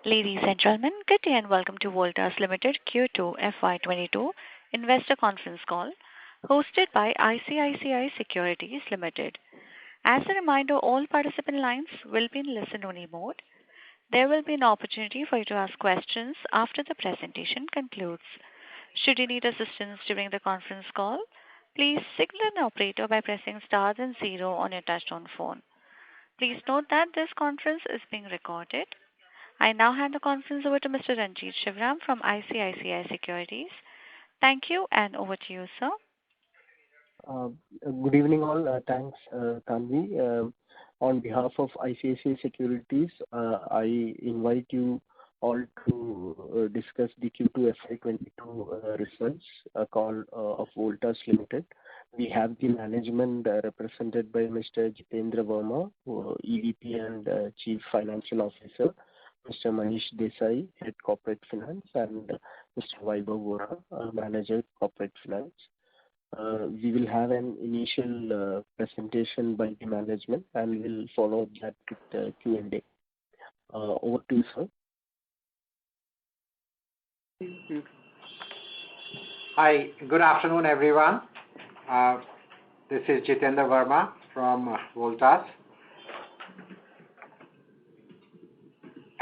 Ladies and gentlemen, good day and welcome to Voltas Limited Q2 FY22 Investor Conference Call hosted by ICICI Securities Limited. As a reminder, all participant lines will be in listen-only mode. There will be an opportunity for you to ask questions after the presentation concludes. Should you need assistance during the conference call, please signal an operator by pressing star then zero on your touchtone phone. Please note that this conference is being recorded. I now hand the conference over to Mr. Ranjit Shivram from ICICI Securities. Thank you, and over to you, sir. Good evening, all. Thanks, Tanvi. On behalf of ICICI Securities, I invite you all to discuss the Q2 FY22 results call of Voltas Limited. We have the management represented by Mr. Jitendra Verma, EVP and Chief Financial Officer, Mr. Manish Desai, Head Corporate Finance, and Mr. Vaibhav Vora, Manager Corporate Finance. We will have an initial presentation by the management and we'll follow that with Q&A. Over to you, sir. Hi, good afternoon, everyone. This is Jitendra Verma from Voltas.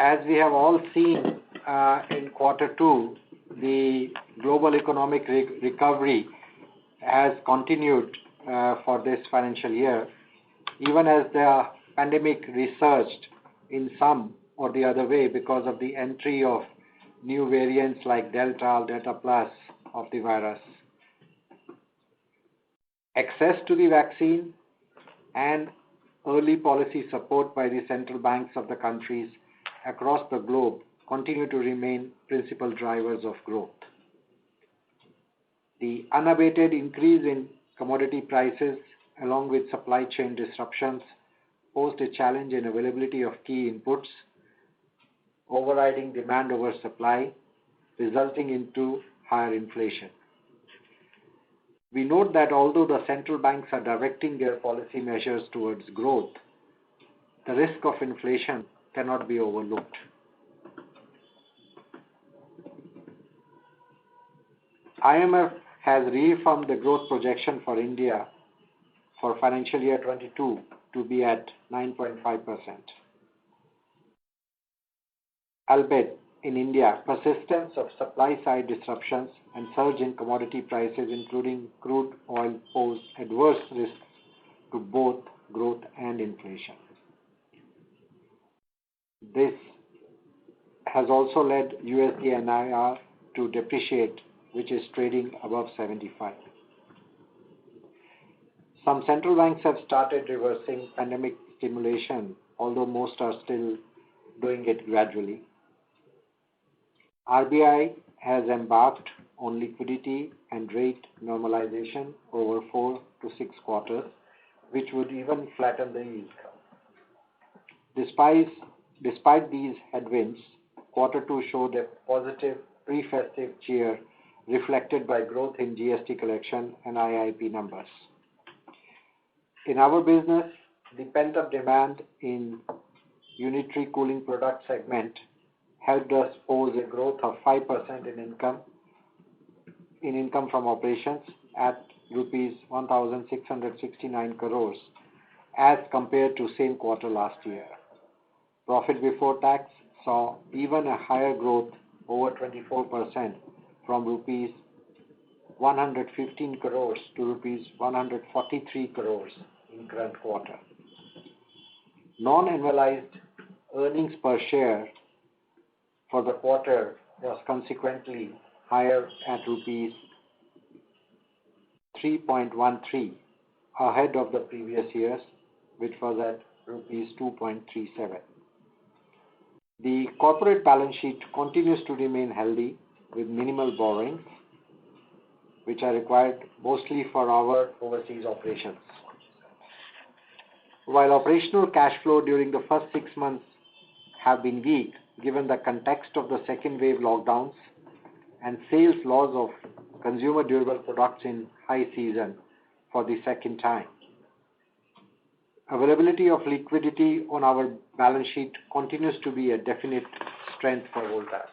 As we have all seen in quarter two, the global economic recovery has continued for this financial year, even as the pandemic resurged in some or the other way because of the entry of new variants like Delta, Delta Plus of the virus. Access to the vaccine and early policy support by the central banks of the countries across the globe continue to remain principal drivers of growth. The unabated increase in commodity prices along with supply chain disruptions posed a challenge in availability of key inputs, overriding demand over supply, resulting into higher inflation. We note that although the central banks are directing their policy measures towards growth, the risk of inflation cannot be overlooked. IMF has reaffirmed the growth projection for India for financial year 22 to be at 9.5%. Albeit in India, persistence of supply-side disruptions and surge in commodity prices, including crude oil, pose adverse risks to both growth and inflation. This has also led USD NIR to depreciate, which is trading above 75. Some central banks have started reversing pandemic stimulation, although most are still doing it gradually. RBI has embarked on liquidity and rate normalization over 4 to 6 quarters, which would even flatten the yield curve. Despite these headwinds, quarter two showed a positive pre-festive cheer reflected by growth in GST collection and IIP numbers. In our business, the pent-up demand in unitary cooling product segment helped us pose a growth of 5% in income from operations at rupees 1,669 crores as compared to same quarter last year. Profit before tax saw even a higher growth, over 24%, from rupees 115 crores to rupees 143 crores in current quarter. Non-annualized earnings per share for the quarter was consequently higher at rupees 3.13, ahead of the previous years, which was at rupees 2.37. The corporate balance sheet continues to remain healthy with minimal borrowings, which are required mostly for our overseas operations. While operational cash flow during the first 6 months have been weak, given the context of the second wave lockdowns and sales loss of consumer durable products in high season for the second time, availability of liquidity on our balance sheet continues to be a definite strength for Voltas.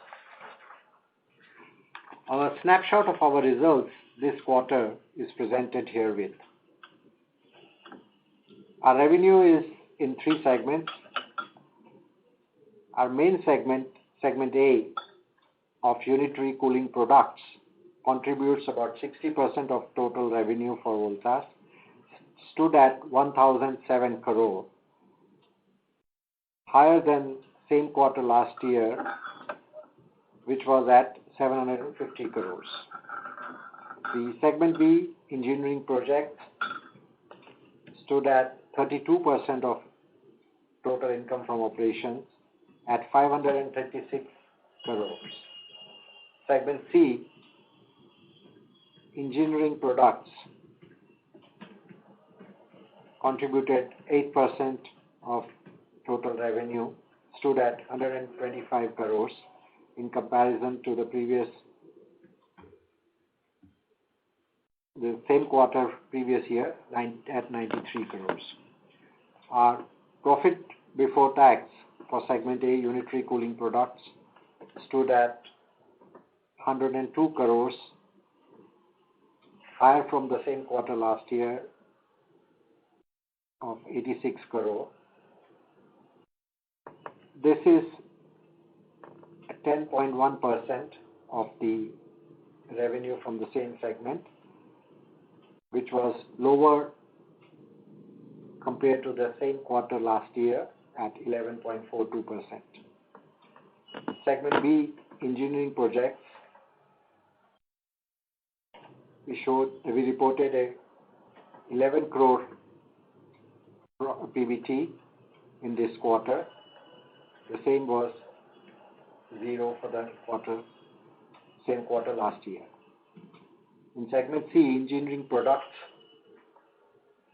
Our snapshot of our results this quarter is presented herewith. Our revenue is in three segments. Our main segment, Segment A of unitary cooling products, contributes about 60% of total revenue for Voltas, stood at 1,007 crore, higher than same quarter last year, which was at 750 crores. The Segment B, engineering projects, stood at 32% of total income from operations at 536 crores. Segment C, engineering products, contributed 8% of total revenue, stood at 125 crores in comparison to the same quarter previous year at 93 crores. Our profit before tax for Segment A unitary cooling products stood at 102 crores, higher from the same quarter last year of 86 crore. This is 10.1% of the revenue from the same segment, which was lower compared to the same quarter last year at 11.42%. Segment B, engineering projects, we reported a 11 crore PBT in this quarter. The same was zero for the same quarter last year. In Segment C, engineering products,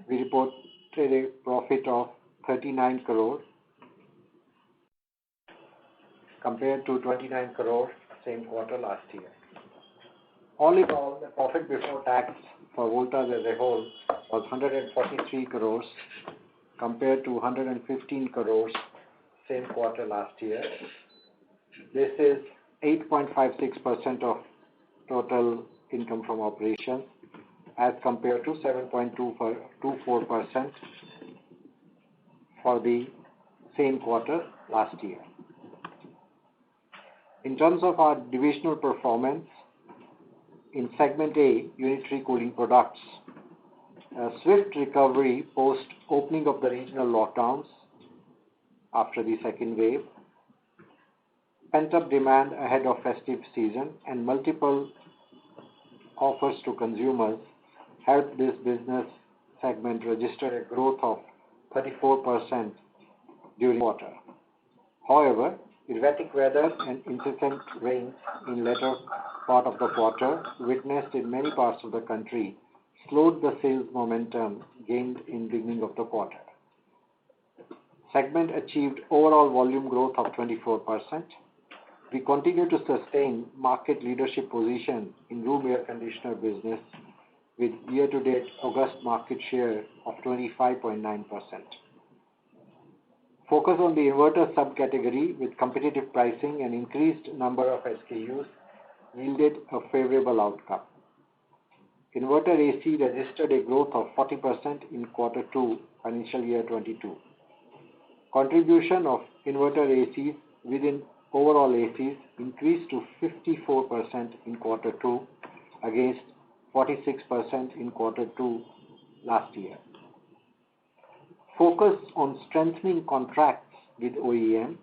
we reported a profit of 39 crore compared to 29 crore same quarter last year. All in all, the profit before tax for Voltas as a whole was 143 crores compared to 115 crores same quarter last year. This is 8.56% of total income from operations as compared to 7.24% for the same quarter last year. In terms of our divisional performance, in Segment A, unitary cooling products, a swift recovery post opening of the regional lockdowns after the second wave, pent-up demand ahead of festive season, and multiple offers to consumers helped this business segment register a growth of 34% during the quarter. However, erratic weather and incessant rains in later part of the quarter, witnessed in many parts of the country, slowed the sales momentum gained in beginning of the quarter. Segment achieved overall volume growth of 24%. We continue to sustain market leadership position in room air conditioner business with year-to-date August market share of 25.9%. Focus on the inverter subcategory with competitive pricing and increased number of SKUs yielded a favorable outcome. Inverter AC registered a growth of 40% in quarter 2, financial year 22. Contribution of inverter ACs within overall ACs increased to 54% in quarter 2 against 46% in quarter 2 last year. Focus on strengthening contracts with OEM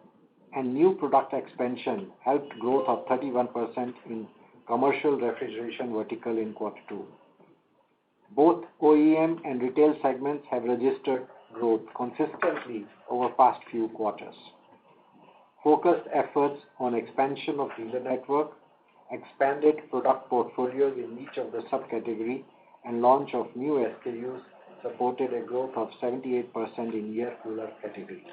and new product expansion helped growth of 31% in commercial refrigeration vertical in quarter 2. Both OEM and retail segments have registered growth consistently over past few quarters. Focused efforts on expansion of dealer network, expanded product portfolios in each of the subcategory, and launch of new SKUs supported a growth of 78% in air cooler category.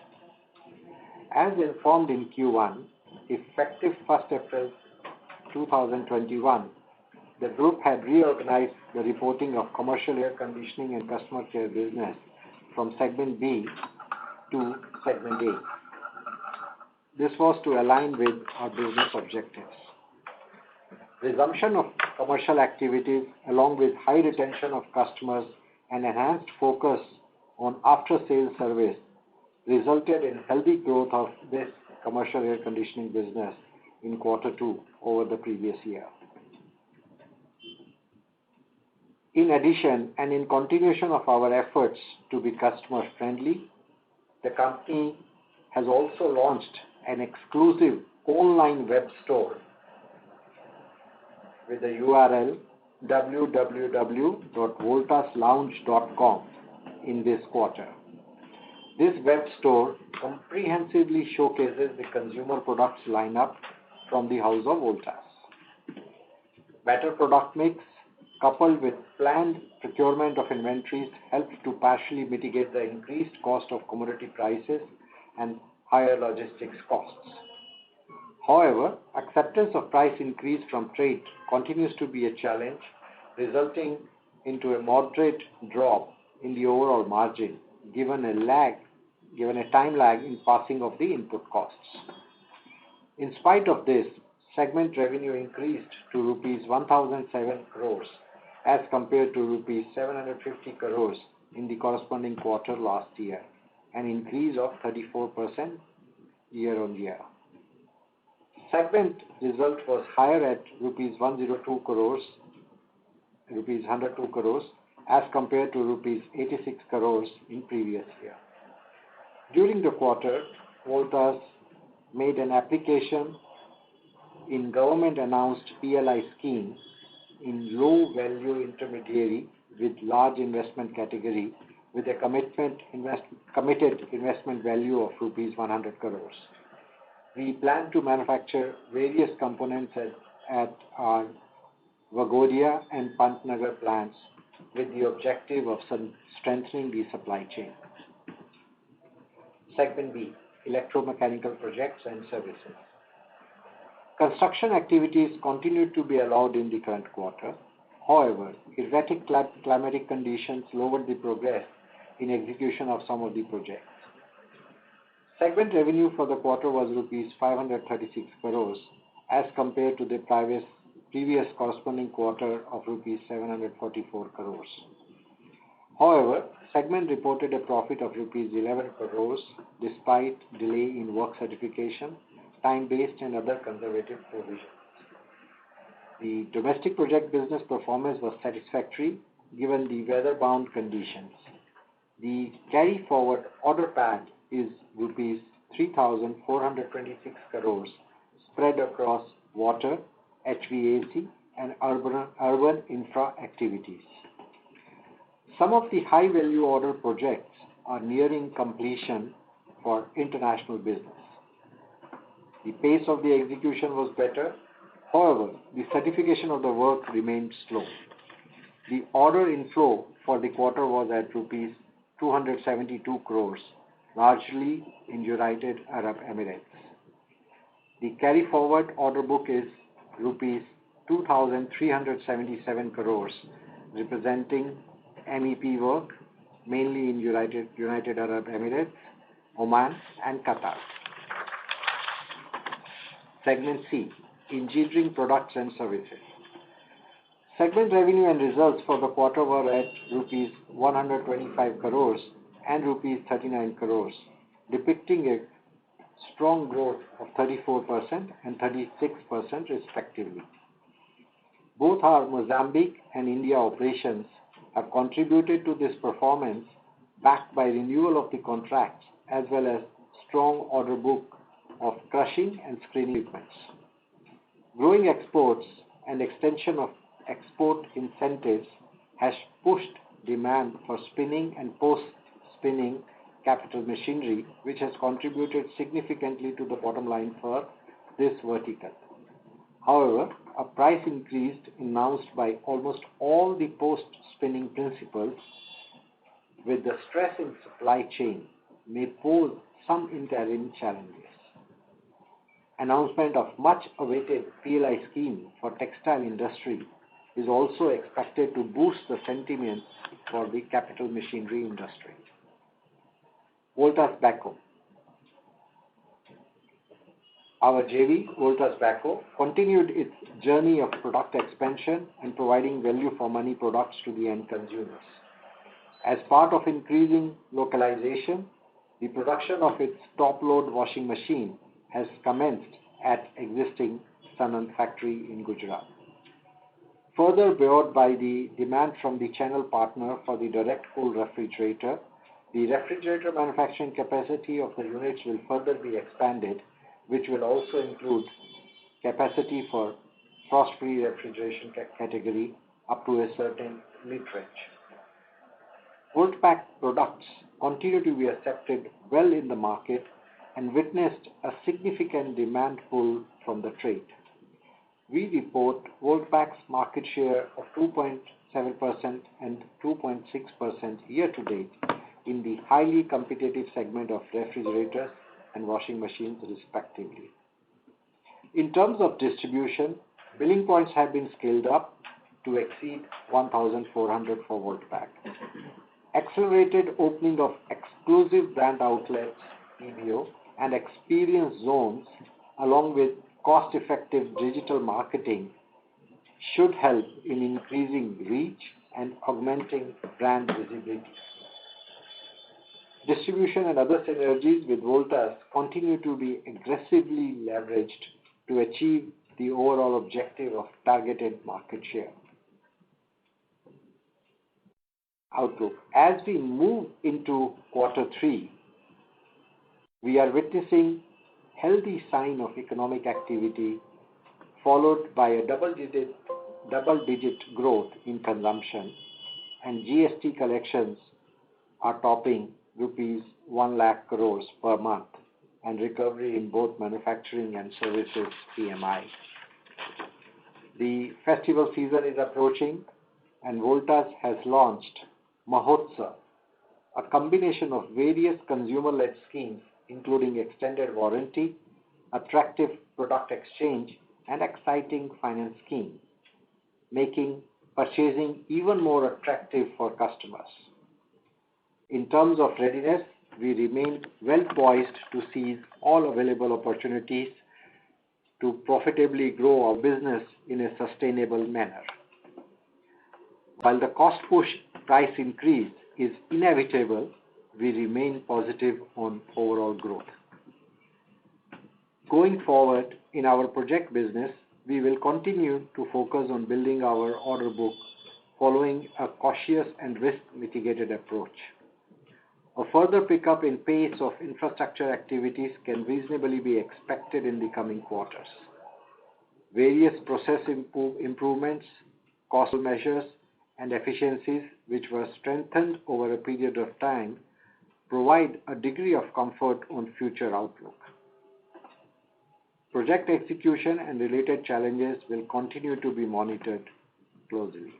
As informed in Q1, effective 1st April 2021, the group had reorganized the reporting of commercial air conditioning and customer care business from Segment B to Segment A. This was to align with our business objectives. Resumption of commercial activities, along with high retention of customers and enhanced focus on after-sales service, resulted in healthy growth of this commercial air conditioning business in quarter two over the previous year. In addition, and in continuation of our efforts to be customer-friendly, the company has also launched an exclusive online web store with the URL www.voltaslounge.com in this quarter. This web store comprehensively showcases the consumer products lineup from the house of Voltas. Better product mix coupled with planned procurement of inventories helped to partially mitigate the increased cost of commodity prices and higher logistics costs. However, acceptance of price increase from trade continues to be a challenge, resulting into a moderate drop in the overall margin, given a time lag in passing of the input costs. In spite of this, segment revenue increased to rupees 1,007 crores as compared to rupees 750 crores in the corresponding quarter last year, an increase of 34% year-on-year. Segment result was higher at rupees 102 crores as compared to rupees 86 crores in previous year. During the quarter, Voltas made an application in government-announced PLI scheme in low-value intermediary with large investment category with a committed investment value of rupees 100 crores. We plan to manufacture various components at our Waghodia and Pantnagar plants with the objective of strengthening the supply chain. Segment B, electromechanical projects and services. Construction activities continued to be allowed in the current quarter. However, erratic climatic conditions lowered the progress in execution of some of the projects. Segment revenue for the quarter was rupees 536 crores as compared to the previous corresponding quarter of rupees 744 crores. However, segment reported a profit of rupees 11 crores despite delay in work certification, time-based and other conservative provisions. The domestic project business performance was satisfactory given the weather-bound conditions. The carry-forward order pad is rupees 3,426 crores spread across water, HVAC and urban infra activities. Some of the high-value order projects are nearing completion for international business. The pace of the execution was better. However, the certification of the work remained slow. The order inflow for the quarter was at rupees 272 crores, largely in United Arab Emirates. The carry-forward order book is rupees 2,377 crores, representing MEP work, mainly in United Arab Emirates, Oman and Qatar. Segment C, engineering products and services. Segment revenue and results for the quarter were at rupees 125 crores and rupees 39 crores, depicting a strong growth of 34% and 36% respectively. Both our Mozambique and India operations have contributed to this performance, backed by renewal of the contracts as well as strong order book of crushing and screening equipments. Growing exports and extension of export incentives has pushed demand for spinning and post-spinning capital machinery, which has contributed significantly to the bottom line for this vertical. However, a price increase announced by almost all the post-spinning principals with the stress in supply chain may pose some interim challenges. Announcement of much awaited PLI scheme for textile industry is also expected to boost the sentiments for the capital machinery industry. Voltas Beko. Our JV, Voltas Beko, continued its journey of product expansion and providing value for money products to the end consumers. As part of increasing localization, the production of its top-load washing machine has commenced at existing Sanand factory in Gujarat. Further buoyed by the demand from the channel partner for the direct cool refrigerator, the refrigerator manufacturing capacity of the units will further be expanded, which will also include capacity for frost-free refrigeration category up to a certain mid-range. Voltpack products continue to be accepted well in the market and witnessed a significant demand pull from the trade. We report Voltpack's market share of 2.7% and 2.6% year-to-date in the highly competitive segment of refrigerators and washing machines respectively. In terms of distribution, billing points have been scaled up to exceed 1,400 for Voltpack. Accelerated opening of exclusive brand outlets, EBO, and experience zones, along with cost-effective digital marketing, should help in increasing reach and augmenting brand visibility. Distribution and other synergies with Voltas continue to be aggressively leveraged to achieve the overall objective of targeted market share. Outlook. As we move into quarter 3, we are witnessing healthy sign of economic activity followed by a double-digit growth in consumption, and GST collections are topping rupees 1 lakh crores per month, and recovery in both manufacturing and services PMI. The festival season is approaching, and Voltas has launched Mahotsav, a combination of various consumer-led schemes including extended warranty, attractive product exchange, and exciting finance scheme, making purchasing even more attractive for customers. In terms of readiness, we remain well poised to seize all available opportunities to profitably grow our business in a sustainable manner. While the cost push price increase is inevitable, we remain positive on overall growth. Going forward, in our project business, we will continue to focus on building our order book following a cautious and risk-mitigated approach. A further pickup in pace of infrastructure activities can reasonably be expected in the coming quarters. Various process improvements, cost measures, and efficiencies which were strengthened over a period of time provide a degree of comfort on future outlook. Project execution and related challenges will continue to be monitored closely.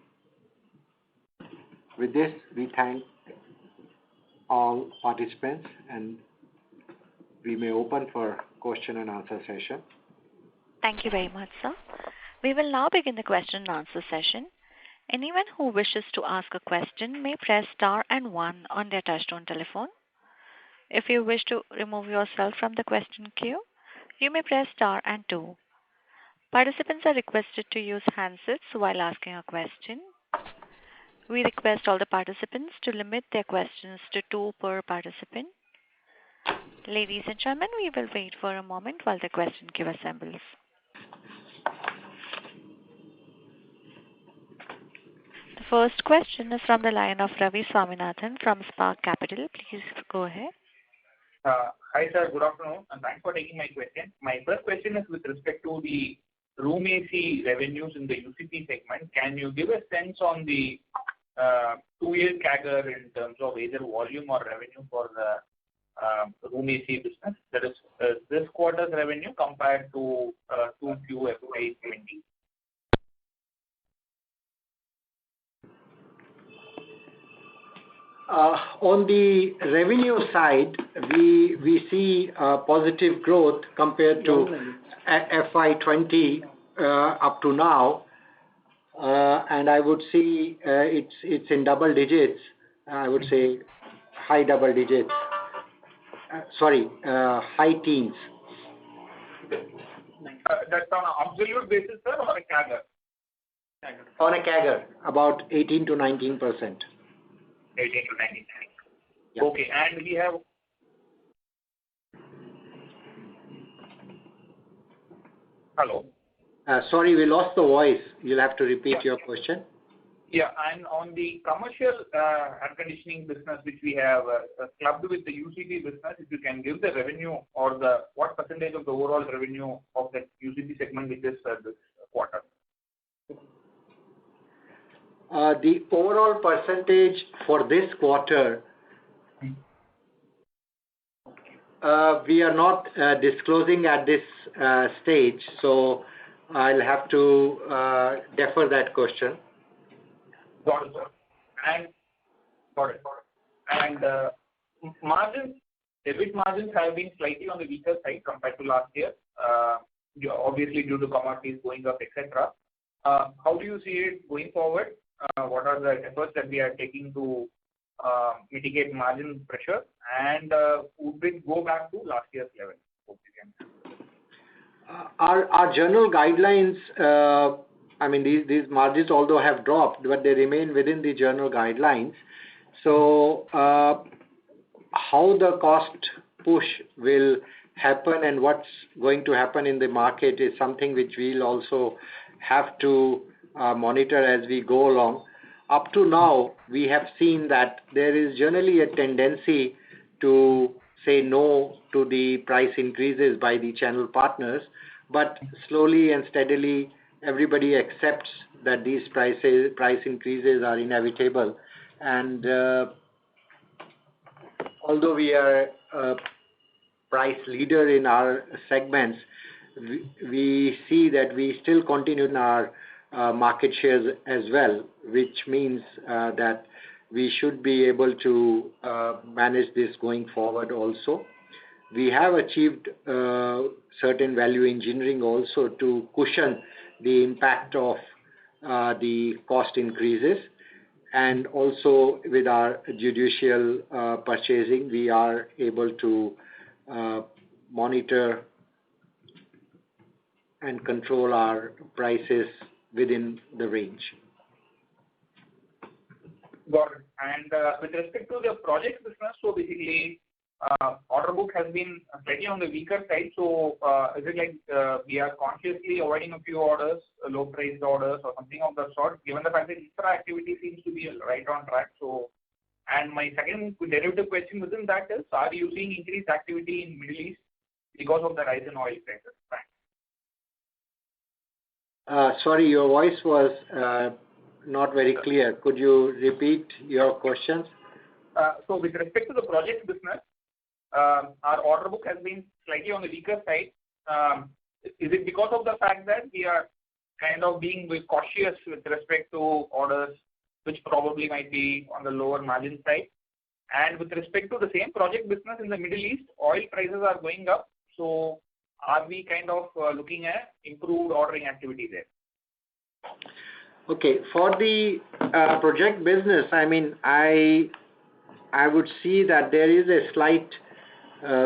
With this, we thank all participants and we may open for question and answer session. Thank you very much, sir. We will now begin the question and answer session. Anyone who wishes to ask a question may press star and 1 on their touchtone telephone. If you wish to remove yourself from the question queue, you may press star and 2. Participants are requested to use handsets while asking a question. We request all the participants to limit their questions to 2 per participant. Ladies and gentlemen, we will wait for a moment while the question queue assembles. The first question is from the line of Ravi Swaminathan from Spark Capital. Please go ahead. Hi sir, good afternoon and thanks for taking my question. My first question is with respect to the room AC revenues in the UCP segment. Can you give a sense on the 2-year CAGR in terms of either volume or revenue for the room AC business? That is this quarter's revenue compared to 2Q FY20. On the revenue side, we see positive growth compared to FY20 up to now, and I would see it's in double digits. I would say high double digits. High teens That's on an absolute basis, sir, or a CAGR? On a CAGR, about 18 to 19%. 18 to 19. Yeah. Okay, and we have. Hello. Sorry, we lost the voice. You'll have to repeat your question. Yeah, and on the commercial air conditioning business, which we have clubbed with the UCP business, if you can give the revenue or what percentage of the overall revenue of that UCP segment which is this quarter? The overall percentage for this quarter, we are not disclosing at this stage, so I'll have to defer that question. Got it, sir. And margins, EBIT margins have been slightly on the weaker side compared to last year, obviously due to commodities going up, etc. How do you see it going forward? What are the efforts that we are taking to mitigate margin pressure, and would it go back to last year's level? Our general guidelines, these margins although have dropped, but they remain within the general guidelines. So how the cost push will happen and what's going to happen in the market is something which we'll also have to monitor as we go along. Up to now, we have seen that there is generally a tendency to say no to the price increases by the channel partners, but slowly and steadily everybody accepts that these price increases are inevitable. And although we are a price leader in our segments, we see that we still continue in our market shares as well, which means that we should be able to manage this going forward also. We have achieved certain value engineering also to cushion the impact of the cost increases, and also with our judicial purchasing, we are able to monitor and control our prices within the range. Got it. And with respect to the project business, so basically order book has been slightly on the weaker side. So is it like we are consciously avoiding a few orders, low priced orders or something of that sort, given the fact that infra activity seems to be right on track? So, and my second derivative question within that is, are you seeing increased activity in Middle East because of the rise in oil prices? Thanks. Sorry, your voice was not very clear. Could you repeat your questions? So with respect to the project business, our order book has been slightly on the weaker side. Is it because of the fact that we are kind of being cautious with respect to orders, which probably might be on the lower margin side? And with respect to the same project business in the Middle East, oil prices are going up. So are we kind of looking at improved ordering activity there? Okay, for the project business, I would see that there is a slight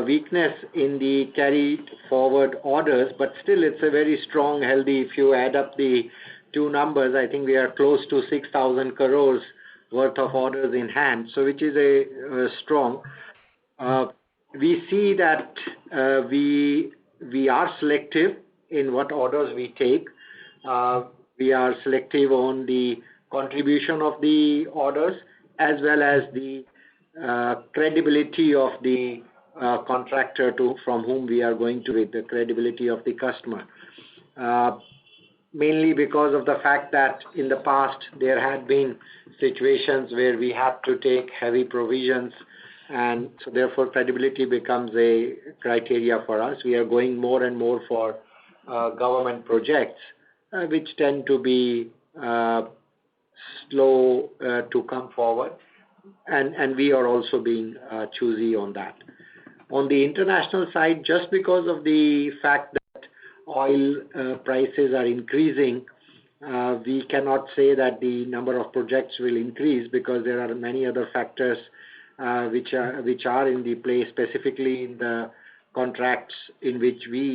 weakness in the carried forward orders, but still it's a very strong, healthy. If you add up the two numbers, I think we are close to 6,000 crores worth of orders in hand, so which is a strong. We see that we are selective in what orders we take. We are selective on the contribution of the orders as well as the credibility of the contractor from whom we are going to with the credibility of the customer. Mainly because of the fact that in the past there had been situations where we had to take heavy provisions, and so therefore credibility becomes a criteria for us. We are going more and more for government projects, which tend to be slow to come forward, and we are also being choosy on that. On the international side, just because of the fact that oil prices are increasing, we cannot say that the number of projects will increase, because there are many other factors which are in the play, specifically in the contracts in which we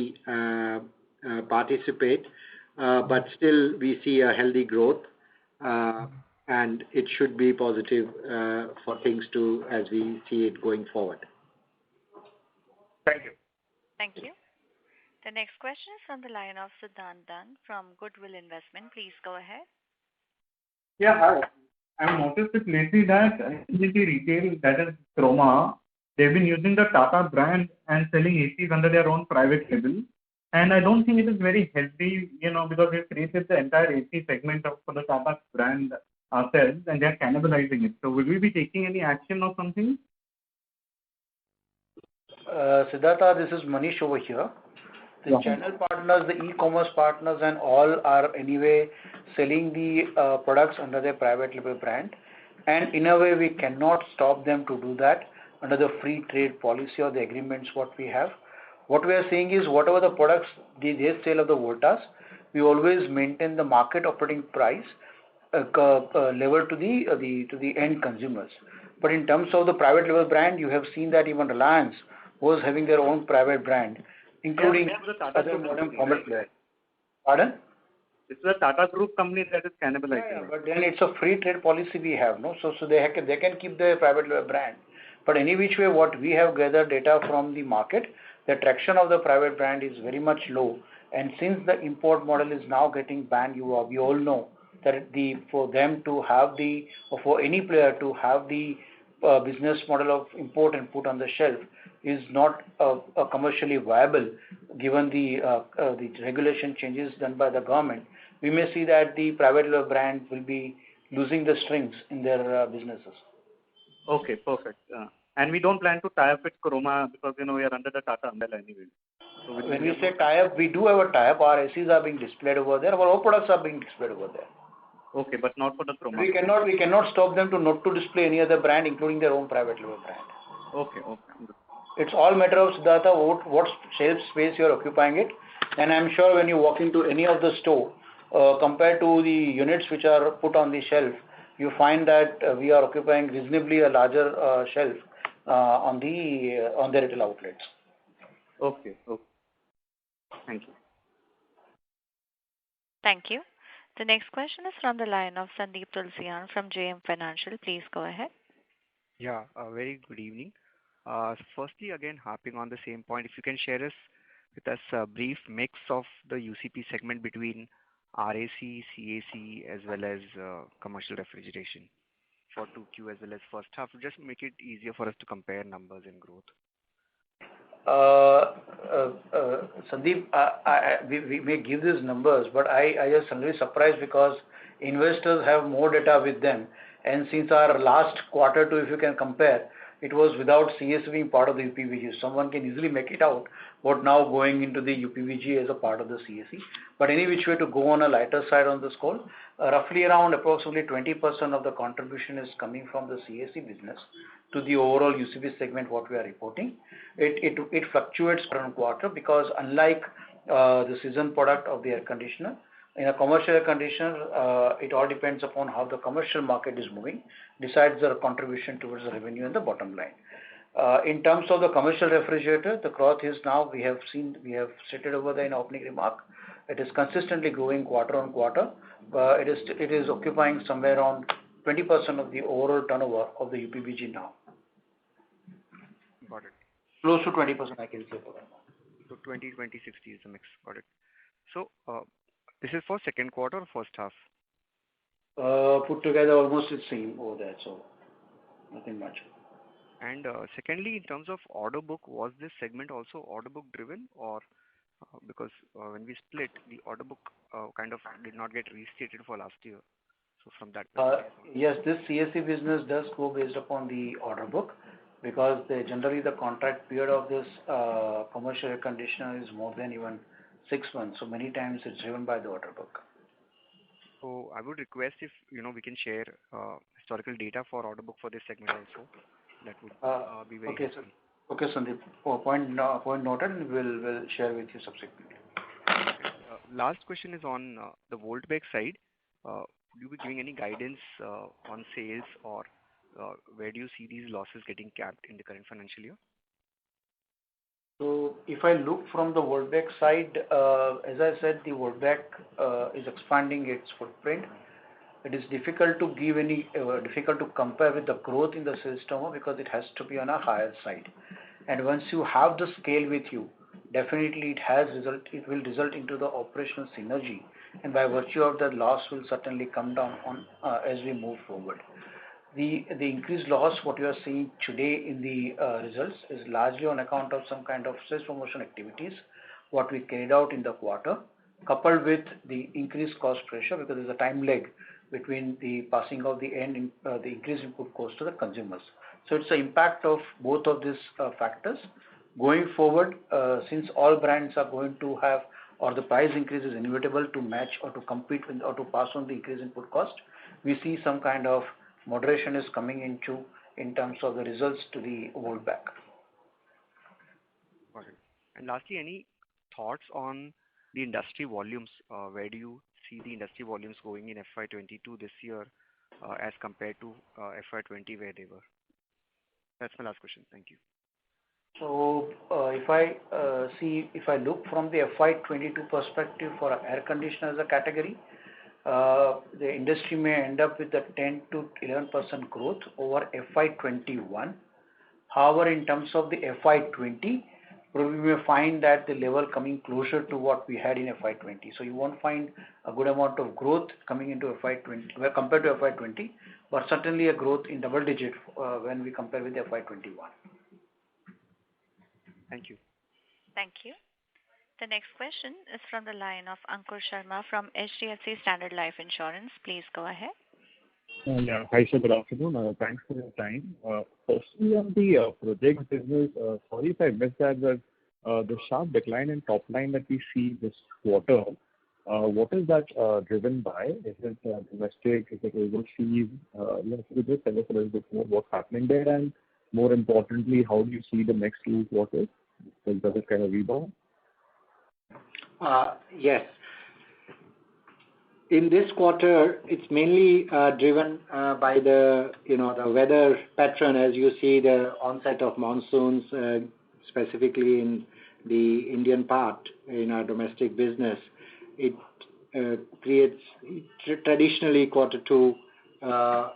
participate. But still, we see a healthy growth, and it should be positive for things as we see it going forward. Thank you. Thank you. The next question is from the line of Siddhant Dunn from Goodwill Investment. Please go ahead. Yeah, hi. I've noticed it lately that FMCG retail, that is Croma, they've been using the Tata brand and selling ACs under their own private label. And I don't think it is very healthy, because we've created the entire AC segment for the Tata brand ourselves and they're cannibalizing it. So will we be taking any action or something? Siddhartha, this is Manish over here. The channel partners, the e-commerce partners and all are anyway selling the products under their private label brand. And in a way, we cannot stop them to do that under the free trade policy or the agreements what we have. What we are saying is whatever the products they sell of the Voltas, we always maintain the market operating price level to the end consumers. But in terms of the private label brand, you have seen that even Reliance was having their own private brand, including other modern format players. Pardon? It's the Tata Group company that is cannibalizing. Yeah, but then it's a free trade policy we have, no? So they can keep their private label brand. But any which way, what we have gathered data from the market, the traction of the private brand is very much low. And since the import model is now getting banned, we all know that for them to have or for any player to have the business model of import and put on the shelf is not commercially viable given the regulation changes done by the government. We may see that the private label brand will be losing the strings in their businesses. Okay, perfect. And we don't plan to tie up with Croma because we are under the Tata umbrella anyway. So when we say tie up, we do have a tie up. Our ACs are being displayed over there. Our products are being displayed over there. Okay, but not for the Croma. We cannot stop them not to display any other brand, including their own private label brand. Okay. It's all matter of Siddhartha, what shelf space you are occupying it. And I'm sure when you walk into any of the store, compared to the units which are put on the shelf, you find that we are occupying reasonably a larger shelf on the retail outlets. Okay. Thank you. Thank you. The next question is from the line of Sandeep Tulsiyan from JM Financial. Please go ahead. Yeah, very good evening. Firstly, again, harping on the same point, if you can share with us a brief mix of the UCP segment between RAC, CAC, as well as commercial refrigeration for 2Q as well as first half, to just make it easier for us to compare numbers and growth. Sandeep, we may give these numbers, but I just suddenly surprised because investors have more data with them. And since our last quarter two, if you can compare, it was without CAC being part of the UPVG. Someone can easily make it out, but now going into the UPVG as a part of the CAC. But any which way to go on a lighter side on this call, roughly around approximately 20% of the contribution is coming from the CAC business to the overall UCP segment what we are reporting. It fluctuates quarter because unlike the season product of the air conditioner, in a commercial air conditioner, it all depends upon how the commercial market is moving, decides the contribution towards the revenue and the bottom line. In terms of the commercial refrigerator, the growth is now, we have stated over there in opening remark, it is consistently growing quarter on quarter. It is occupying somewhere around 20% of the overall turnover of the UPVG now. Got it. Close to 20%, I can say for that. So 20, 60 is the mix. Got it. So this is for second quarter or first half? Put together almost the same over there, so nothing much. And secondly, in terms of order book, was this segment also order book driven, or because when we split, the order book kind of did not get restated for last year? So from that perspective. Yes, this CAC business does go based upon the order book because generally the contract period of this commercial air conditioner is more than even 6 months. So many times it's driven by the order book. So I would request if we can share historical data for order book for this segment also. That would be very helpful. Okay, Sandeep. Point noted. We'll share with you subsequently. Last question is on the Voltbek side. Would you be giving any guidance on sales, or where do you see these losses getting capped in the current financial year? So if I look from the Worldback side, as I said, the Worldback is expanding its footprint. It is difficult to give any, difficult to compare with the growth in the sales turnover because it has to be on a higher side. And once you have the scale with you, definitely it will result into the operational synergy, and by virtue of that, loss will certainly come down on as we move forward. The increased loss, what you are seeing today in the results, is largely on account of some kind of sales promotion activities, what we carried out in the quarter, coupled with the increased cost pressure, because there's a time lag between the passing of the increased input cost to the consumers. So it's the impact of both of these factors. Going forward, since all brands are going to have, or the price increase is inevitable to match or to compete with or to pass on the increased input cost, we see some kind of moderation is coming into in terms of the results to the Worldback. Got it. And lastly, any thoughts on the industry volumes? Where do you see the industry volumes going in FY22 this year as compared to FY20 where they were? That's my last question. Thank you. So if I look from the FY22 perspective for air conditioner as a category, the industry may end up with a 10 to 11% growth over FY21. However, in terms of the FY20, probably we may find that the level coming closer to what we had in FY20. So you won't find a good amount of growth coming into FY20 compared to FY20, but certainly a growth in double digit when we compare with FY21. Thank you. Thank you. The next question is from the line of Ankur Sharma from HDFC Standard Life Insurance. Please go ahead. Yeah. Hi, sir. Good afternoon. Thanks for your time. Firstly, on the project business, sorry if I missed that, but the sharp decline in top line that we see this quarter, what is that driven by? Is it domestic? Is it overseas? If you could just tell us a little bit more what's happening there, and more importantly, how do you see the next 2 quarters? Does it kind of rebound? Yes. In this quarter, it's mainly driven by the weather pattern. As you see, the onset of monsoons, specifically in the Indian part in our domestic business, it creates traditionally Q2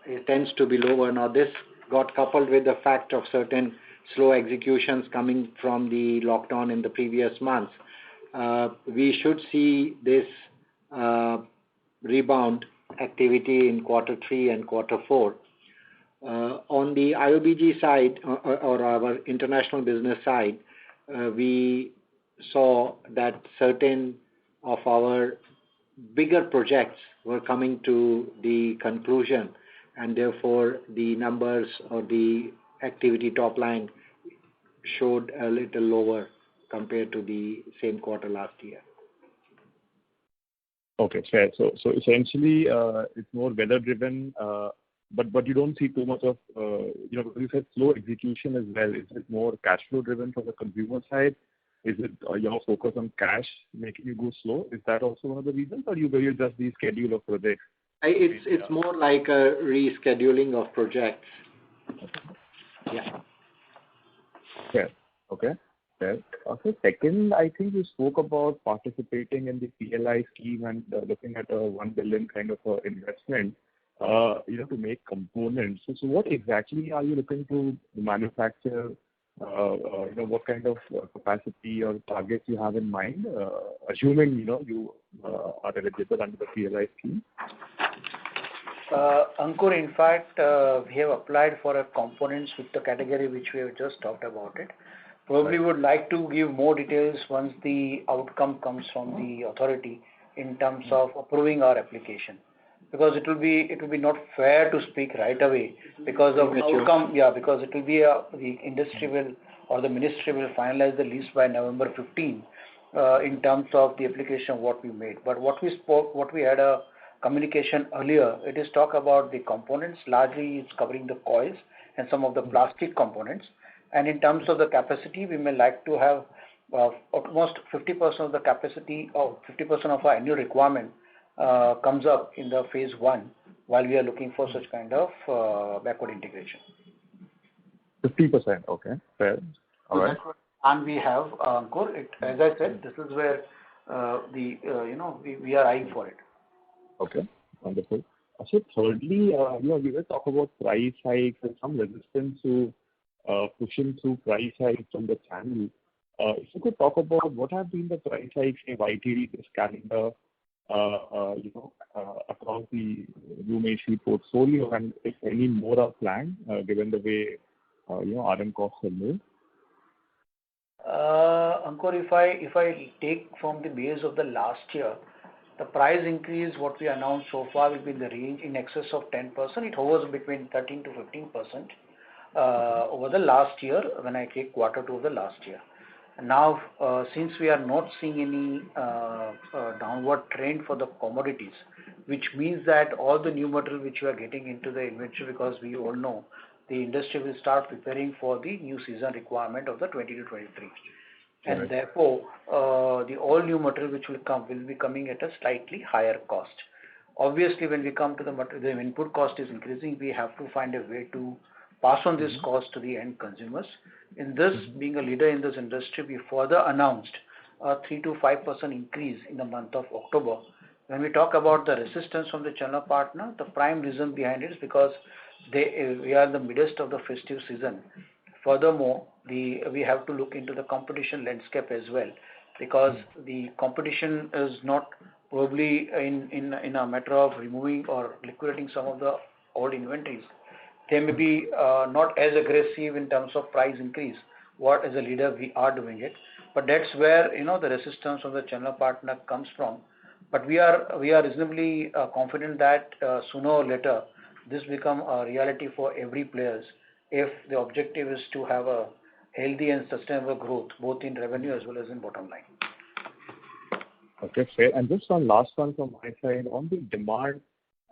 it tends to be lower. Now this got coupled with the fact of certain slow executions coming from the lockdown in the previous months. We should see this rebound activity in Q3 and Q4. On the IOBG side or our international business side, we saw that certain of our bigger projects were coming to the conclusion, and therefore the numbers or the activity top line showed a little lower compared to the same quarter last year. Okay, fair. So essentially, it's more weather driven, but you don't see too much of, you said slow execution as well. Is it more cash flow driven from the consumer side? Is it your focus on cash making you go slow? Is that also one of the reasons, or you just the schedule of projects? It's more like a rescheduling of projects. Yeah. Fair. Okay. Fair. Also, second, I think you spoke about participating in the PLI scheme and looking at a 1 billion kind of investment, to make components. So what exactly are you looking to manufacture? What kind of capacity or targets you have in mind, assuming you are eligible under the PLI scheme? Ankur, in fact, we have applied for a components with the category which we have just talked about it. Probably would like to give more details once the outcome comes from the authority in terms of approving our application, because it will be not fair to speak right away because of outcome. Yeah, because it will be the industry will or the ministry will finalize the list by November 15 in terms of the application what we made. But what we had a communication earlier, it is talk about the components. Largely, it's covering the coils and some of the plastic components. And in terms of the capacity, we may like to have almost 50% of the capacity or 50% of our annual requirement comes up in the phase 1 while we are looking for such kind of backward integration. 50%, okay, fair. All right. And we have Ankur. As I said, this is where we are eyeing for it. Okay, wonderful. So thirdly, we will talk about price hikes and some resistance to pushing through price hikes from the channel. If you could talk about what have been the price hikes in YTD this calendar, across the room AC portfolio, and if any more are planned, given the way, RM costs have moved? Ankur, if I take from the base of the last year, the price increase what we announced so far will be in the range in excess of 10%. It hovers between 13 to 15% over the last year when I take quarter two of the last year. Now, since we are not seeing any downward trend for the commodities, which means that all the new material which we are getting into the inventory, because we all know the industry will start preparing for the new season requirement of the 20 to 23. And Right. therefore, the all new material which will be coming at a slightly higher cost. Obviously, when we come to the input cost is increasing, we have to find a way to pass on this cost to the end consumers. In this, being a leader in this industry, we further announced a 3 to 5% increase in the month of October. When we talk about the resistance from the channel partner, the prime reason behind it is because we are in the midst of the festive season. Furthermore, we have to look into the competition landscape as well, because the competition is not probably in a matter of removing or liquidating some of the old inventories. They may be not as aggressive in terms of price increase. What as a leader we are doing it, but that's where the resistance of the channel partner comes from. But we are reasonably confident that sooner or later this become a reality for every players if the objective is to have a healthy and sustainable growth both in revenue as well as in bottom line. Okay, fair. And just one last one from my side on the demand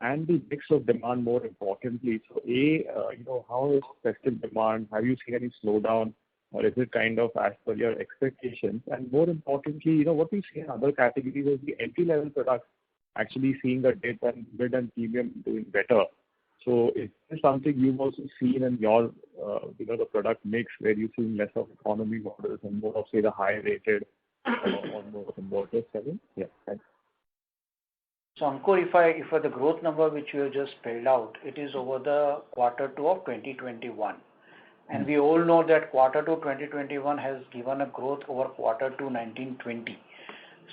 and the mix of demand more importantly. So how is festive demand? Have you seen any slowdown, or is it kind of as per your expectations? And more importantly, what we see in other categories is the entry-level products actually seeing a dip and mid and premium doing better. So is this something you've also seen in your, the product mix where you're seeing less of economy models and more of, say, the high-rated or more of inverter selling? Yeah, thanks. So Ankur, if the growth number which you have just spelled out, it is over the quarter two of 2021. And we all know that quarter two 2021 has given a growth over quarter two 1920.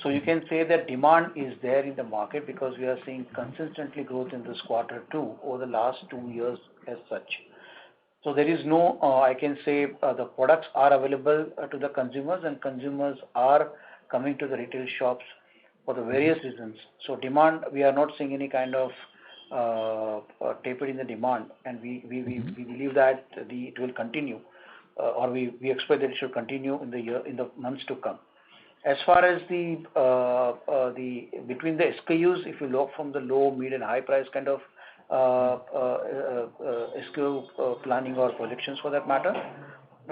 So you can say that demand is there in the market because we are seeing consistently growth in this quarter two over the last 2 years as such. So there is no, I can say the products are available to the consumers, and consumers are coming to the retail shops for the various reasons. So demand, we are not seeing any kind of taper in the demand, and we believe that it will continue, or we expect that it should continue in the months to come. As far as the between the SKUs, if you look from the low, mid, and high price kind of SKU planning or projections for that matter,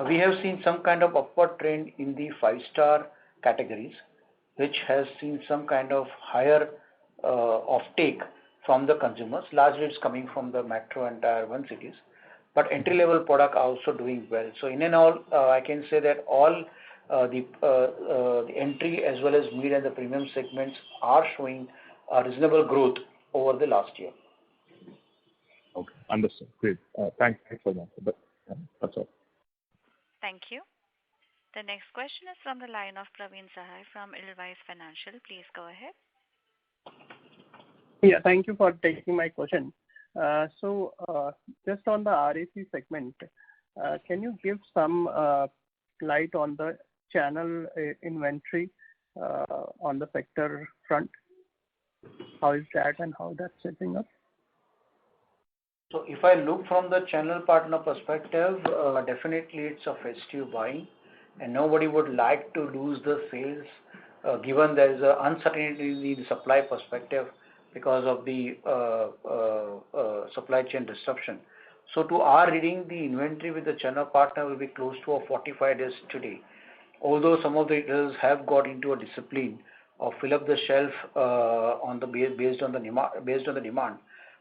we have seen some kind of upward trend in the 5-star categories, which has seen some kind of higher offtake from the consumers. Largely it's coming from the metro and tier 1 cities, but entry level product are also doing well. So in and all, I can say that all the entry as well as mid and the premium segments are showing a reasonable growth over the last year. Okay, understood. Great. Thanks for that. But that's all. Thank you. The next question is from the line of Praveen Sahay from Edelweiss Financial. Please go ahead. Yeah, thank you for taking my question. So just on the RAC segment, can you give some light on the channel inventory on the sector front? How is that and how that's shaping up? So if I look from the channel partner perspective, definitely it's a festive buying, and nobody would like to lose the sales given there is a uncertainty in the supply perspective because of the supply chain disruption. So to our reading, the inventory with the channel partner will be close to 45 days today. Although some of the retailers have got into a discipline of fill up the shelf based on the demand,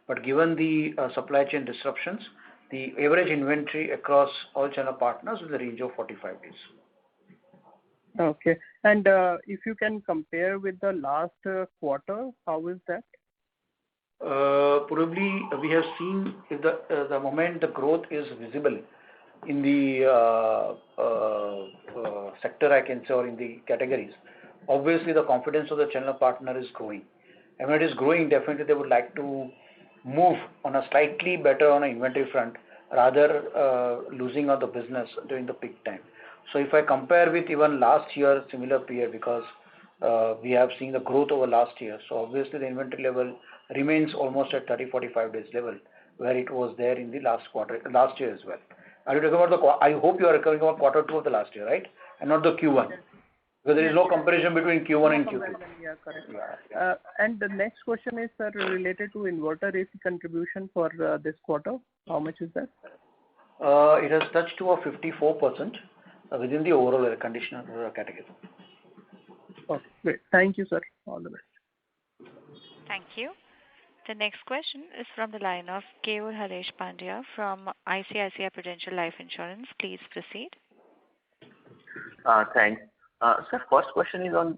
but given the supply chain disruptions, the average inventory across all channel partners is in the range of 45 days. Okay. And if you can compare with the last quarter, how is that? Probably we have seen the moment the growth is visible in the sector, I can say, or in the categories. Obviously, the confidence of the channel partner is growing. And when it is growing, definitely they would like to move on a slightly better on an inventory front rather losing out the business during the peak time. So if I compare with even last year similar period, because we have seen the growth over last year, so obviously the inventory level remains almost at 30-45 days level where it was there in the last year as well. Are you talking about I hope you are talking about quarter 2 of the last year, right? And not the Q1. Because there is no comparison between Q1 and Q2. Yeah, correct. And the next question is, sir, related to inverter AC contribution for this quarter. How much is that? It has touched to a 54% within the overall air conditioner category. Okay, great. Thank you, sir. All the best. Thank you. The next question is from the line of Keyur Harish Pandya from ICICI Prudential Life Insurance. Please proceed. Thanks. Sir, first question is on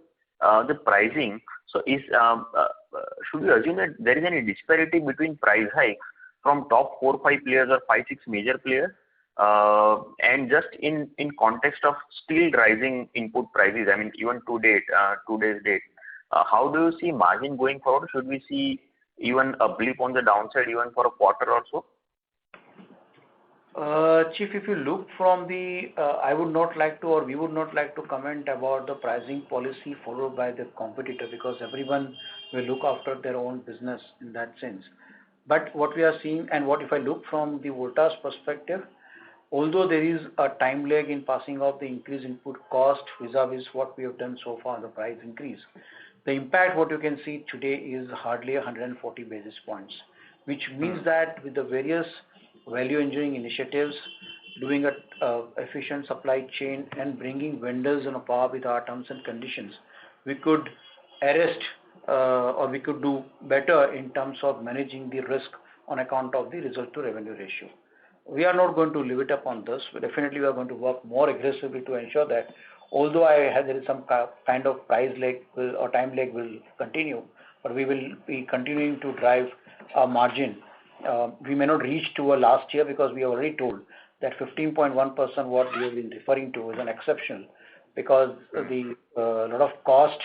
the pricing. So, should we assume that there is any disparity between price hikes from top 4-5 players or 5-6 major players? And just in context of still rising input prices, I mean, even today's date, how do you see margin going forward? Should we see even a blip on the downside even for a quarter or so? Chief, if you look from the, I would not like to, or we would not like to comment about the pricing policy followed by the competitor, because everyone will look after their own business in that sense. But what we are seeing, and what if I look from the Voltas perspective, although there is a time lag in passing off the increased input cost vis-a-vis what we have done so far, the price increase, the impact what you can see today is hardly 140 basis points, which means that with the various value engineering initiatives, doing a efficient supply chain and bringing vendors on a par with our terms and conditions, we could arrest or we could do better in terms of managing the risk on account of the result to revenue ratio. We are not going to leave it up on this, but definitely we are going to work more aggressively to ensure that although there is some kind of price lag or time lag will continue, but we will be continuing to drive our margin. We may not reach to a last year, because we already told that 15.1% what we have been referring to is an exception, because the lot of cost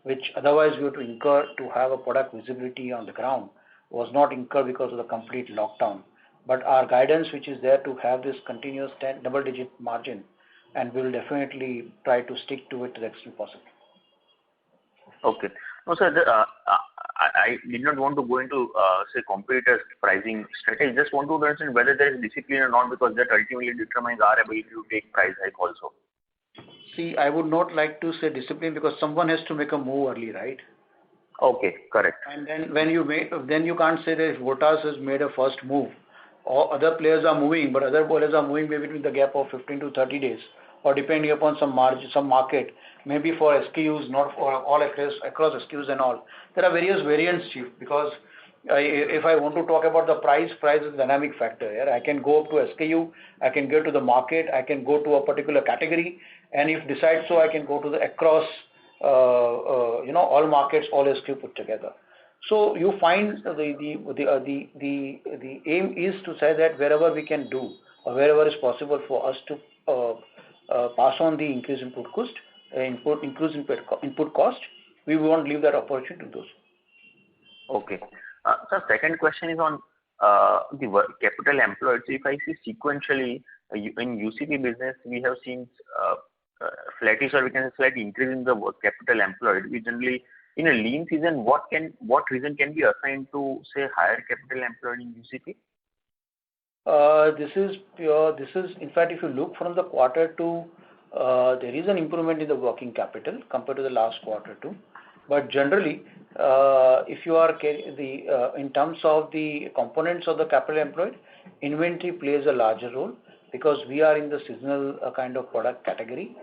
which otherwise we have to incur to have a product visibility on the ground was not incurred because of the complete lockdown. But our guidance, which is there to have this continuous double-digit margin, and we will definitely try to stick to it to the extent possible. Okay. No, sir, I did not want to go into, say, competitors' pricing strategy. Just want to understand whether there is discipline or not, because that ultimately determines our ability to take price hike also. See, I would not like to say discipline, because someone has to make a move early, right? Okay, correct. And then then you can't say that if Voltas has made a first move, or other players are moving, but other players are moving maybe with the gap of 15 to 30 days, or depending upon some market, maybe for SKUs, not for all across SKUs and all. There are various variants, Chief, because if I want to talk about the price is a dynamic factor. Yeah? I can go up to SKU, I can go to the market, I can go to a particular category, and if decide so, I can go to the across, all markets, all SKU put together. So you find the aim is to say that wherever we can do, or wherever is possible for us to pass on the increase in input cost, we won't leave that opportunity to do so. Okay. So second question is on the capital employed. So if I see sequentially in UCP business, we have seen flattish, or we can say slight increase in the capital employed. We generally, in a lean season, what reason can be assigned to, say, higher capital employed in UCP? This is in fact, if you look from the quarter 2, there is an improvement in the working capital compared to the last quarter 2. But generally, if you are in terms of the components of the capital employed, inventory plays a larger role, because we are in the seasonal kind of product category.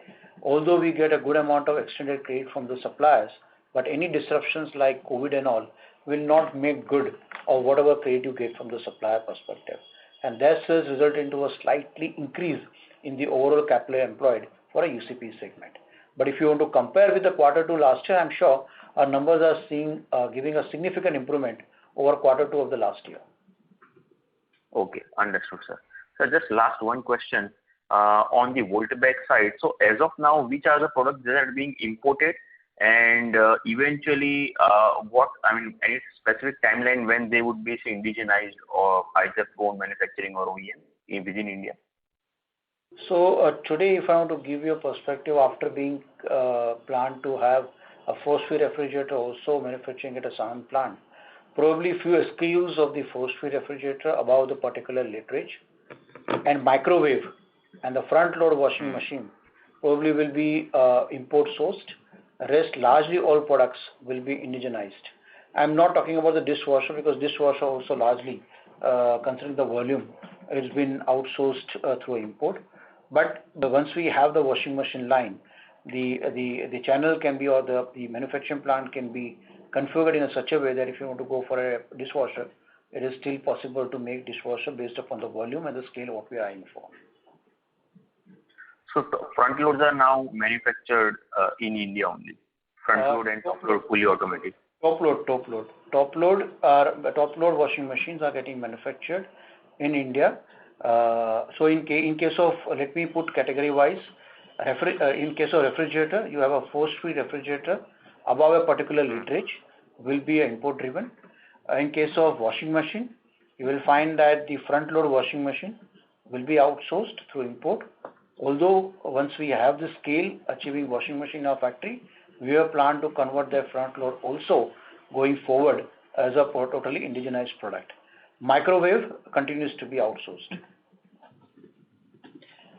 Although we get a good amount of extended credit from the suppliers, but any disruptions like COVID and all will not make good of whatever credit you get from the supplier perspective. And that has resulted into a slightly increase in the overall capital employed for a UCP segment. But if you want to compare with the Q2 last year, I'm sure our numbers are giving a significant improvement over Q2 of the last year. Okay, understood, sir. So just last one question on the Voltas side. So as of now, which are the products that are being imported, and eventually, any specific timeline when they would be indigenized or either own manufacturing or OEM within India? So today, if I want to give you a perspective, after being planned to have a force-feed refrigerator also manufacturing at a Sanand plant, probably few SKUs of the force-feed refrigerator above the particular literage and microwave and the front-load washing machine probably will be import sourced. Rest, largely all products will be indigenized. I'm not talking about the dishwasher because dishwasher also largely, considering the volume, it's been outsourced through import. But once we have the washing machine line, the channel can be, or the manufacturing plant can be configured in such a way that if you want to go for a dishwasher, it is still possible to make dishwasher based upon the volume and the scale what we are eyeing for. So front loads are now manufactured in India only. Front load and top load fully automatic. Top load washing machines are getting manufactured in India. So in case of, let me put category wise, in case of refrigerator, you have a force-feed refrigerator above a particular literage will be import driven. In case of washing machine, you will find that the front load washing machine will be outsourced through import. Although once we have the scale achieving washing machine in our factory, we have planned to convert their front load also going forward as a totally indigenized product. Microwave continues to be outsourced.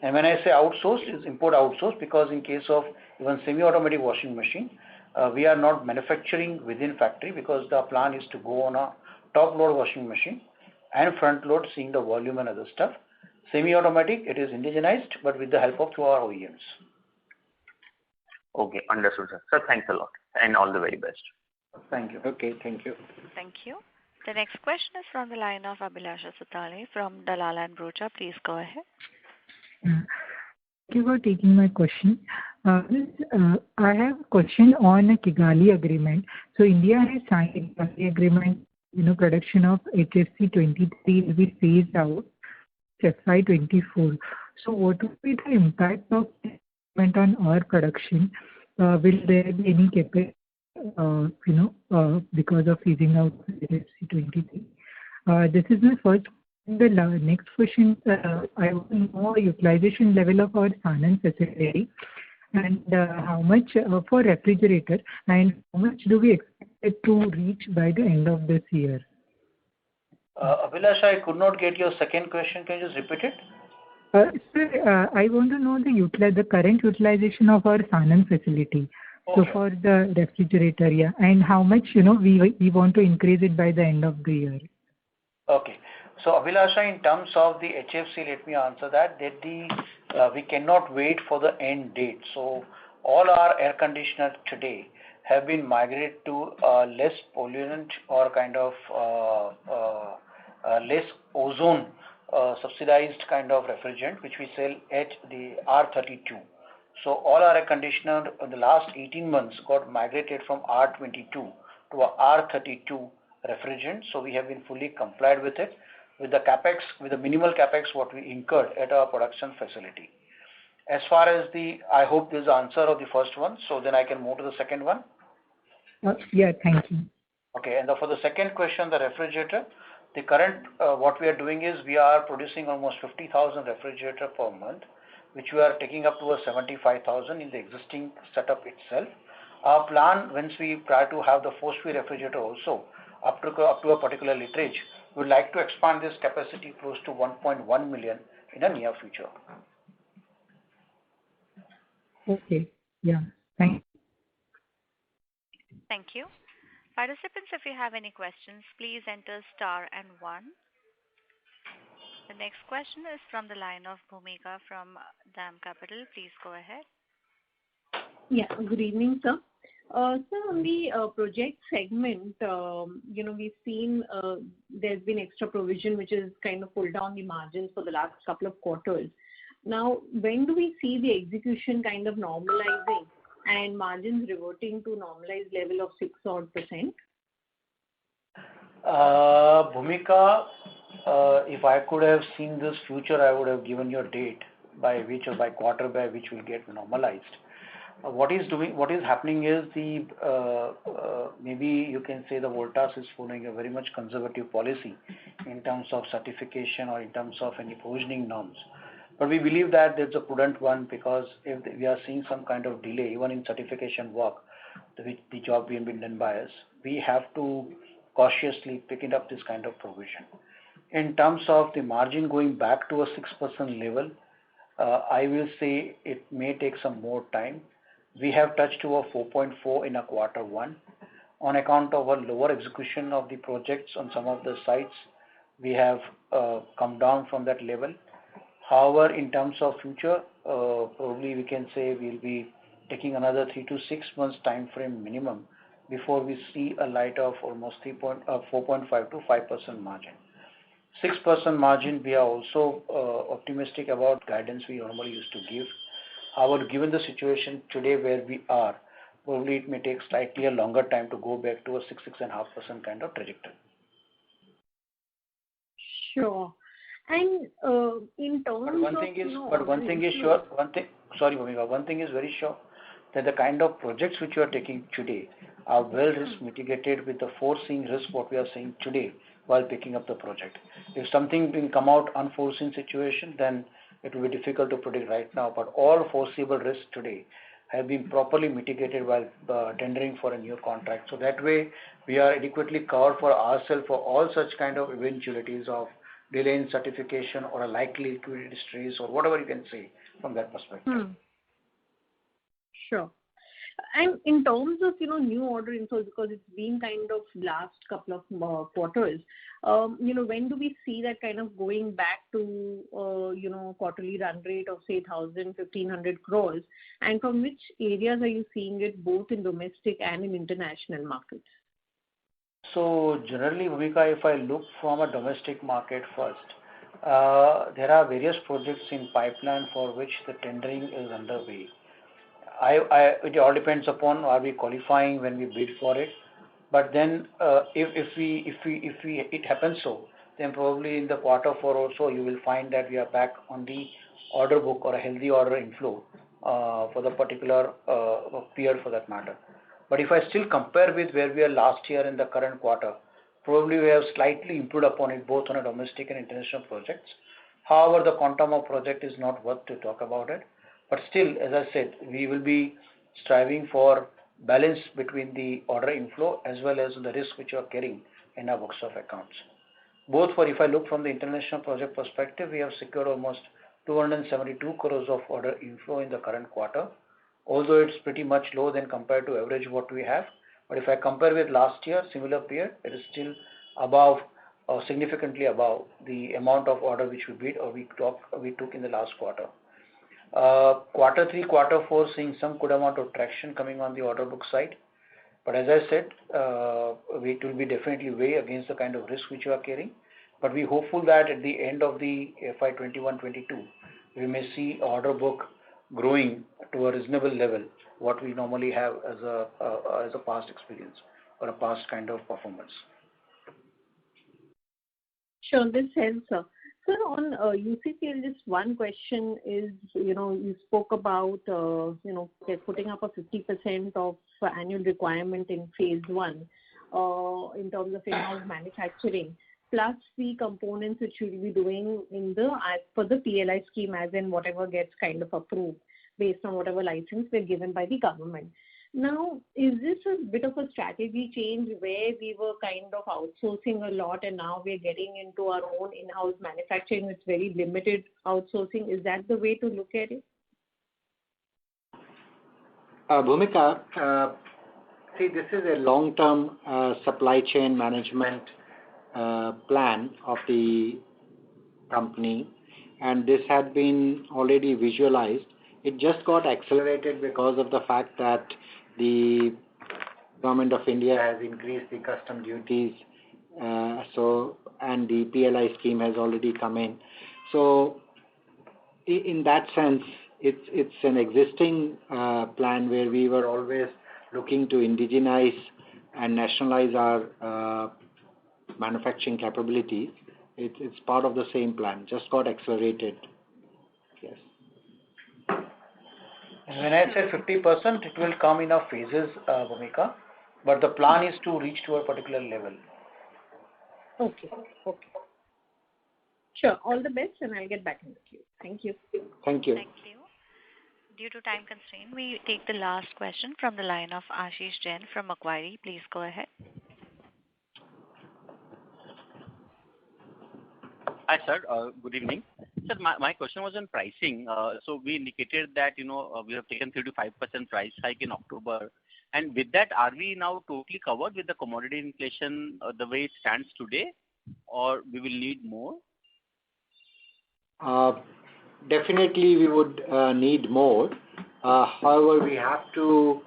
And when I say outsourced, it's import outsourced because in case of even semi-automatic washing machine, we are not manufacturing within factory because the plan is to go on a top load washing machine and front load seeing the volume and other stuff. Semi-automatic, it is indigenized, but with the help of two our OEMs. Okay, understood, sir. Sir, thanks a lot and all the very best. Thank you. Okay, thank you. Thank you. The next question is from the line of Abhilasha Satale from Dalal and Broacha. Please go ahead. Thank you for taking my question. I have a question on a Kigali agreement. So India has signed a Kigali agreement. Production of HFC 23 will be phased out FY24. So what would be the impact of on our production? Will there be any CapEx, because of phasing out HFC 23? This is my first. The next question, I want to know utilization level of our Sanand facility and how much for refrigerator and how much do we expect it to reach by the end of this year? Abhilasha, I could not get your second question. Can you just repeat it? Sir, I want to know the current utilization of our Sanand facility. Okay. So for the refrigerator, and how much we want to increase it by the end of the year. Okay. So Abhilasha, in terms of the HFC, let me answer that we cannot wait for the end date. So all our air conditioners today have been migrated to less pollutant or kind of less ozone subsidized kind of refrigerant, which we sell at the R32. So all our air conditioner in the last 18 months got migrated from R22 to a R32 refrigerant. So we have been fully complied with it, with the capex, with the minimal capex what we incurred at our production facility. As far as I hope this is the answer of the first one, so then I can move to the second one. Yeah, thank you. Okay, and for the second question, the refrigerator, the current, what we are doing is we are producing almost 50,000 refrigerator per month, which we are taking up to a 75,000 in the existing setup itself. Our plan, once we try to have the force-feed refrigerator also, up to a particular literage, we would like to expand this capacity close to 1.1 million in the near future. Okay, yeah, thank you. Thank you. Participants, if you have any questions, please enter star and 1. The next question is from the line of Bhumika from DAM Capital. Please go ahead. Yeah, good evening, sir. Sir, on the project segment, we've seen there's been extra provision which has kind of pulled down the margins for the last couple of quarters. Now, when do we see the execution kind of normalizing and margins reverting to normalized level of 6% odd? Bhumika, if I could have seen this future, I would have given you a date by which or by quarter by which will get normalized. What is happening is maybe you can say the Voltas is following a very much conservative policy in terms of certification or in terms of any provisioning norms. But we believe that there's a prudent one, because if we are seeing some kind of delay even in certification work, the job being done by us, we have to cautiously pick it up this kind of provision. In terms of the margin going back to a 6% level, I will say it may take some more time. We have touched to a 4.4 in a quarter one. On account of a lower execution of the projects on some of the sites, we have come down from that level. However, in terms of future, probably we can say we'll be taking another 3 to 6 months time frame minimum before we see a light of almost 4.5 to 5% margin. 6% margin, we are also optimistic about guidance we normally used to give. However, given the situation today where we are, probably it may take slightly a longer time to go back to a 6.5% kind of trajectory. Sure. And in terms sorry, Bhumika, one thing is very sure, that the kind of projects which you are taking today are well risk mitigated with the foreseen risk what we are seeing today while picking up the project. If something will come out unforeseen situation, then it will be difficult to predict right now. But all foreseeable risks today have been properly mitigated while tendering for a new contract. So that way, we are adequately covered for ourselves for all such kind of eventualities of delay in certification or a likely liquidity stress or whatever you can say from that perspective. Sure. And in terms of new order inflows, because it's been kind of last couple of quarters, when do we see that kind of going back to quarterly run rate of say 1,000-1,500 crores, and from which areas are you seeing it both in domestic and in international markets? So generally, Bhumika, if I look from a domestic market first, there are various projects in pipeline for which the tendering is underway. It all depends upon are we qualifying when we bid for it. But then if it happens so, then probably in the quarter four also you will find that we are back on the order book or a healthy order inflow for the particular period for that matter. But if I still compare with where we are last year in the current quarter, probably we have slightly improved upon it both on a domestic and international projects. However, the quantum of project is not worth to talk about it. But still, as I said, we will be striving for balance between the order inflow as well as the risk which you are carrying in our books of accounts. Both for, if I look from the international project perspective, we have secured almost 272 crores of order inflow in the current quarter. Although it's pretty much low than compared to average what we have. But if I compare with last year, similar period, it is still above or significantly above the amount of order which we bid or we took in the last quarter. Quarter 3, quarter 4, seeing some good amount of traction coming on the order book side. But as I said, it will be definitely way against the kind of risk which you are carrying. But we hopeful that at the end of the FY 21-22, we may see order book growing to a reasonable level, what we normally have as a past experience or a past kind of performance. Sure, this helps, sir. Sir, on UCPL, just one question is, you spoke about, putting up a 50% of annual requirement in phase 1 in terms of in-house manufacturing, plus the components which you will be doing as per the PLI scheme, as in whatever gets kind of approved based on whatever license we're given by the government. Now, is this a bit of a strategy change where we were kind of outsourcing a lot and now we're getting into our own in-house manufacturing with very limited outsourcing? Is that the way to look at it? Bhumika, see, this is a long-term supply chain management plan of the company, and this had been already visualized. It just got accelerated because of the fact that the Government of India has increased the custom duties, and the PLI scheme has already come in. So, in that sense, it's an existing plan where we were always looking to indigenize and nationalize our manufacturing capabilities. It's part of the same plan, just got accelerated. Yes. When I said 50%, it will come in a phases, Bhumika, but the plan is to reach to a particular level. Okay. Sure. All the best, and I'll get back in the queue. Thank you. Thank you. Thank you. Due to time constraint, we take the last question from the line of Ashish Jain from Macquarie. Please go ahead. Hi, sir. Good evening. Sir, my question was on pricing. So we indicated that, we have taken 3 to 5% price hike in October. And with that, are we now totally covered with the commodity inflation the way it stands today, or we will need more? Definitely, we would need more. However, we have to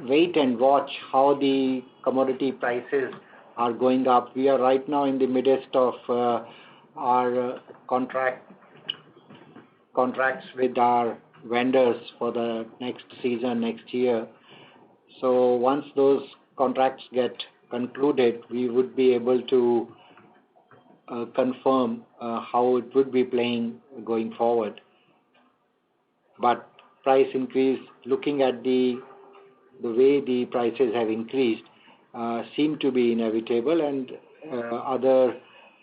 wait and watch how the commodity prices are going up. We are right now in the midst of our contracts with our vendors for the next season, next year. So once those contracts get concluded, we would be able to confirm how it would be playing going forward. But price increase, looking at the way the prices have increased, seem to be inevitable, and other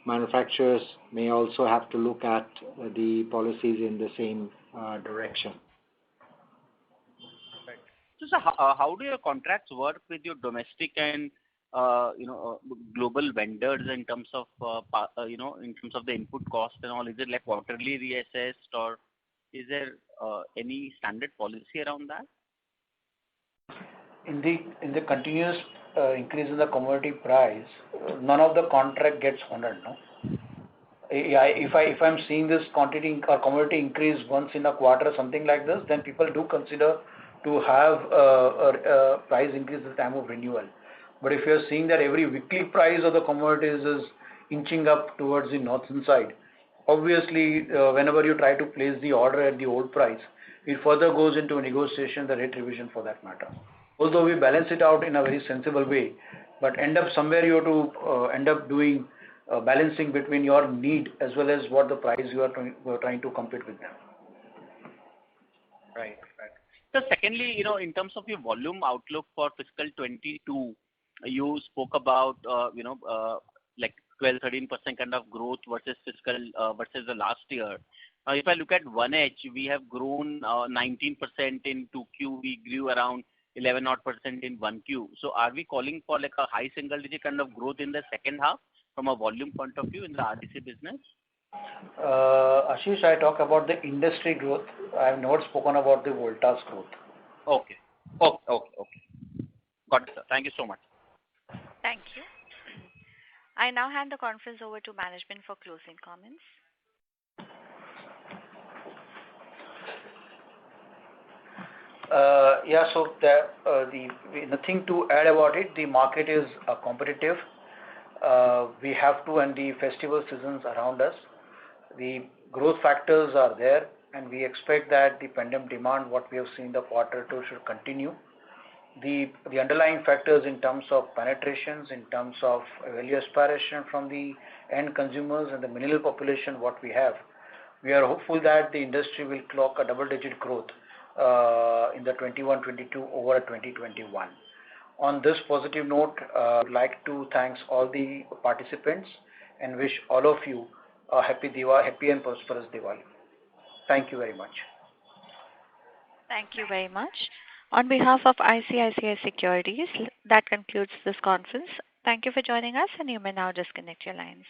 manufacturers may also have to look at the policies in the same direction. Right. So, sir, how do your contracts work with your domestic and global vendors in terms of in terms of the input cost and all? Is it like quarterly reassessed, or is there any standard policy around that? In the continuous increase in the commodity price, none of the contract gets honored, no? If I'm seeing this quantity or commodity increase once in a quarter, something like this, then people do consider to have a price increase at the time of renewal. But if you're seeing that every weekly price of the commodities is inching up towards the northern side, obviously, whenever you try to place the order at the old price, it further goes into a negotiation, the rate revision for that matter. Although we balance it out in a very sensible way, but end up somewhere you have to end up doing balancing between your need as well as what the price you are trying to compete with them. Right. So secondly, in terms of your volume outlook for fiscal 22, you spoke about like 12-13% kind of growth versus versus the last year. If I look at 1H, we have grown 19% in 2Q. We grew around 11% in 1Q. So are we calling for like a high single digit kind of growth in the second half from a volume point of view in the RDC business? Ashish, I talk about the industry growth. I have not spoken about the Voltas growth. Okay. Got it, sir. Thank you so much. Thank you. I now hand the conference over to management for closing comments. So nothing to add about it. The market is competitive. We have to, and the festival seasons around us. The growth factors are there, and we expect that the pent-up demand, what we have seen in the quarter two, should continue. The underlying factors in terms of penetrations, in terms of value aspiration from the end consumers and the millennial population, what we have, we are hopeful that the industry will clock a double-digit growth in the 21-22 over 2021. On this positive note, I would like to thank all the participants and wish all of you a happy and prosperous Diwali. Thank you very much. Thank you very much. On behalf of ICICI Securities, that concludes this conference. Thank you for joining us, and you may now disconnect your lines.